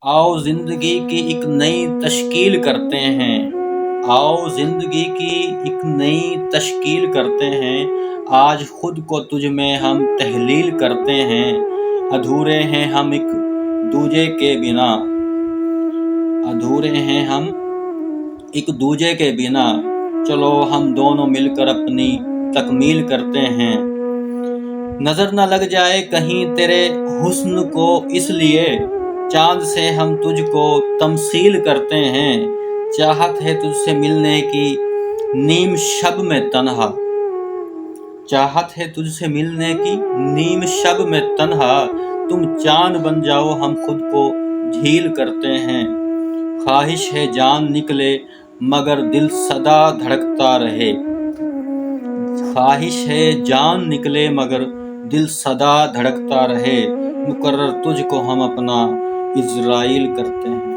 आओ जिंदगी की एक नई तश्कील करते हैं, आओ जिंदगी की एक नई तश्कील करते हैं। आज खुद को तुझ में हम तहलील करते हैं, अधूरे हैं हम एक दूजे के बिना, अधूरे हैं हम एक दूजे के बिना। चलो हम दोनों मिलकर अपनी तकमील करते हैं। नजर न लग जाए कहीं तेरे हुस्न को, इसलिए चांद से हम तुझको तमसील करते हैं। चाहत है तुझसे मिलने की नीम शब में तन्हा, चाहत है तुझसे मिलने की नीम शब में तन्हा। तुम चांद बन जाओ हम खुद को झील करते हैं। ख्वाहिश है जान निकले मगर दिल सदा धड़कता रहे, ख्वाहिश है जान निकले मगर दिल सदा धड़कता रहे। मुकर्रर तुझको हम अपना इज़राइल करते हैं।